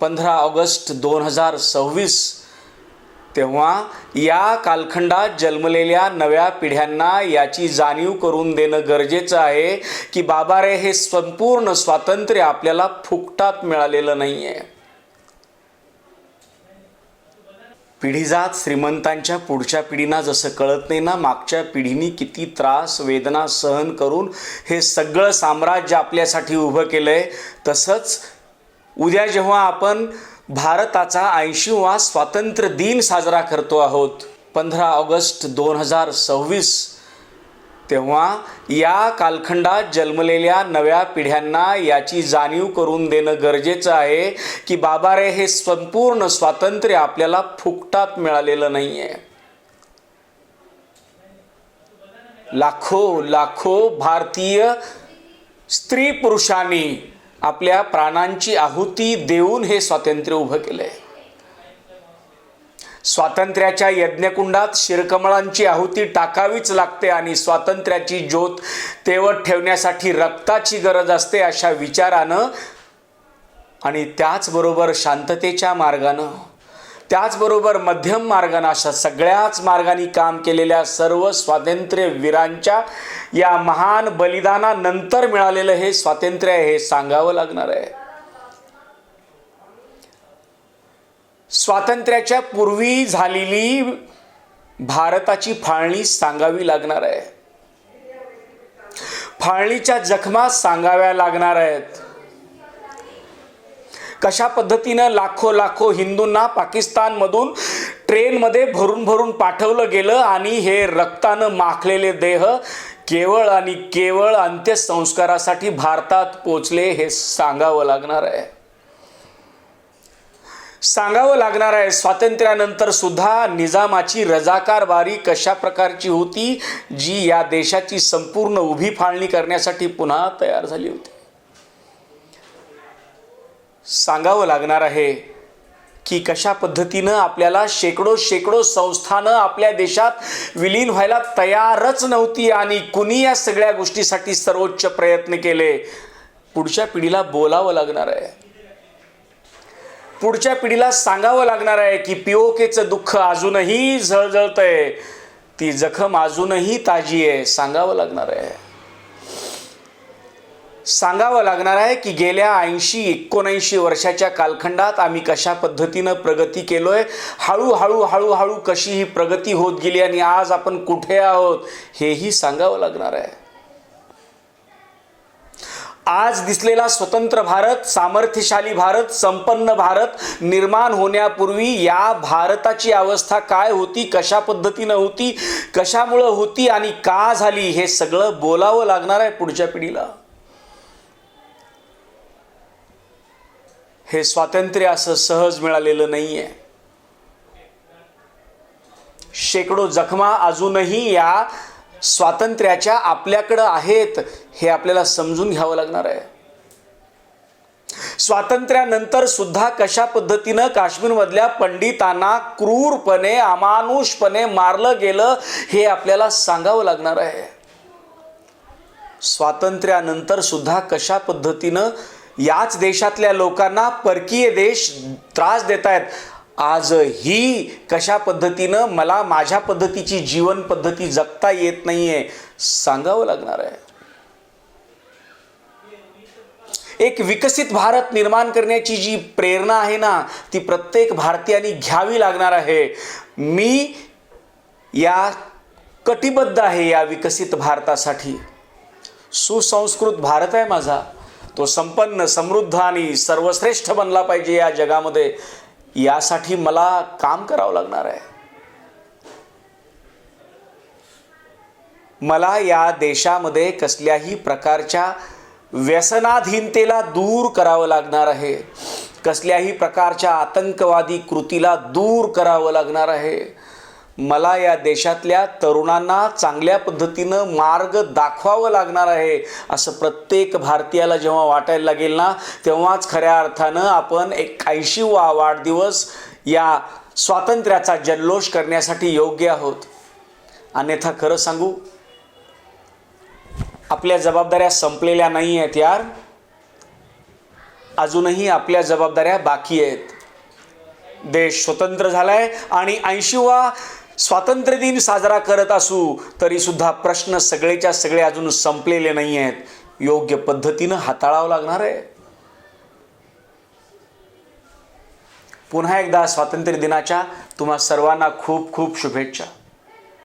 15 August 2026 तेव्हा या कालखंडात जन्मलेल्या नव्या पिढ्यांना याची जाणीव करून देणं गरजेचं आहे की बाबा रे, हे संपूर्ण स्वातंत्र्य आपल्याला फुकटात मिळालेलं नाही आहे. पिढीजात श्रीमंतांच्या पुढच्या पिढींना जसं कळत नाही ना, मागच्या पिढीने किती त्रास वेदना सहन करून हे सगळं साम्राज्य आपल्यासाठी उभं केलंय, तसंच उद्या जेव्हा आपण भारताचा 80वा स्वातंत्र्य दिन साजरा करतो आहोत 15 ऑगस्ट 2026 तेव्हा या कालखंडात जन्मलेल्या नव्या पिढ्यांना याची जाणीव करून देणं गरजेचं आहे की बाबा रे, हे संपूर्ण स्वातंत्र्य आपल्याला फुकटात मिळालेलं नाही आहे. लाखो लाखो भारतीय स्त्री पुरुषांनी आपल्या प्राणांची आहुती देऊन हे स्वातंत्र्य उभं केलंय. स्वातंत्र्याच्या यज्ञकुंडात शिरकमळांची आहुती टाकावीच लागते आणि स्वातंत्र्याची ज्योत तेवत ठेवण्यासाठी रक्ताची गरज असते, अशा विचारानं आणि त्याचबरोबर शांततेच्या मार्गानं, त्याचबरोबर मध्यम मार्गानं, अशा सगळ्याच मार्गाने काम केलेल्या सर्व स्वातंत्र्य वीरांच्या या महान बलिदानानंतर मिळालेलं हे स्वातंत्र्य हे सांगावं लागणार आहे. स्वातंत्र्याच्या पूर्वी झालेली भारताची फाळणी सांगावी लागणार आहे. फाळणीच्या जखमा सांगाव्या लागणार आहेत. कशा पद्धतीनं लाखो लाखो हिंदूंना पाकिस्तानमधून ट्रेनमध्ये भरून भरून पाठवलं गेलं आणि हे रक्तानं माखलेले देह केवळ आणि केवळ अंत्यसंस्कारासाठी भारतात पोचले हे सांगावं लागणार आहे. सांगावं लागणार आहे. स्वातंत्र्यानंतर सुद्धा निजामाची रजाकारवारी कशा प्रकारची होती, जी या देशाची संपूर्ण उभी फाळणी करण्यासाठी पुन्हा तयार झाली होती. सांगावं लागणार आहे की कशा पद्धतीनं आपल्याला शेकडो संस्थानं आपल्या देशात विलीन व्हायला तयारच नव्हती आणि कुणी या सगळ्या गोष्टीसाठी सर्वोच्च प्रयत्न केले. पुढच्या पिढीला बोलावं लागणार आहे. पुढच्या पिढीला सांगावं लागणार आहे की पीओकेचं दुःख अजूनही झळझळतंय, ती जखम अजूनही ताजी आहे. सांगावं लागणार आहे. सांगावं लागणार आहे की गेल्या 80-79 वर्षाच्या कालखंडात आम्ही कशा पद्धतीनं प्रगती केलोय, हळूहळू कशी ही प्रगती होत गेली आणि आज आपण कुठे आहोत हेही सांगावं लागणार आहे. आज दिसलेला स्वतंत्र भारत, सामर्थ्यशाली भारत, संपन्न भारत निर्माण होण्यापूर्वी या भारताची अवस्था काय होती, कशा पद्धतीनं होती, कशामुळं होती आणि का झाली, हे सगळं बोलावं लागणार आहे पुढच्या पिढीला. हे स्वातंत्र्य असं सहज मिळालेलं नाहीये. शेकडो जखमा अजूनही या स्वातंत्र्याच्या आपल्याकडं आहेत, हे आपल्याला समजून घ्यावं लागणार आहे. स्वातंत्र्यानंतर सुद्धा कशा पद्धतीनं काश्मीरमधल्या पंडितांना क्रूरपणे अमानुषपणे मारलं गेलं हे आपल्याला सांगावं लागणार आहे. स्वातंत्र्यानंतर सुद्धा कशा पद्धतीनं याच देशातल्या लोकांना परकीय देश त्रास देत आहेत. आजही कशा पद्धतीनं मला माझ्या पद्धतीची जीवन पद्धती जगता येत नाहीये सांगावं लागणार आहे. एक विकसित भारत निर्माण करण्याची जी प्रेरणा आहे ना, ती प्रत्येक भारतीयांनी घ्यावी लागणार आहे. मी या कटिबद्ध आहे या विकसित भारतासाठी. सुसंस्कृत भारत आहे माझा, तो संपन्न समृद्ध आणि सर्वश्रेष्ठ बनला पाहिजे या जगामध्ये. यासाठी मला काम करावं लागणार आहे. मला या देशामध्ये कसल्याही प्रकारच्या व्यसनाधीनतेला दूर करावं लागणार आहे. कसल्याही प्रकारच्या आतंकवादी कृतीला दूर करावं लागणार आहे. मला या देशातल्या तरुणांना चांगल्या पद्धतीनं मार्ग दाखवावं लागणार आहे. असं प्रत्येक भारतीयाला जेव्हा वाटायला लागेल ना, तेव्हाच खऱ्या अर्थानं आपण एक 80वा वाढदिवस या स्वातंत्र्याचा जल्लोष करण्यासाठी योग्य आहोत. अन्यथा खरं सांगू, आपल्या जबाबदाऱ्या संपलेल्या नाही आहेत यार. अजूनही आपल्या जबाबदाऱ्या बाकी आहेत. देश स्वतंत्र झालाय आणि 80वा स्वातंत्र्य दिन साजरा करत असू तरी सुद्धा प्रश्न सगळेच्या सगळे अजून संपलेले नाही आहेत. योग्य पद्धतीनं हाताळावं लागणार आहे. पुन्हा एकदा स्वातंत्र्य दिनाच्या तुम्हा सर्वांना खूप खूप शुभेच्छा.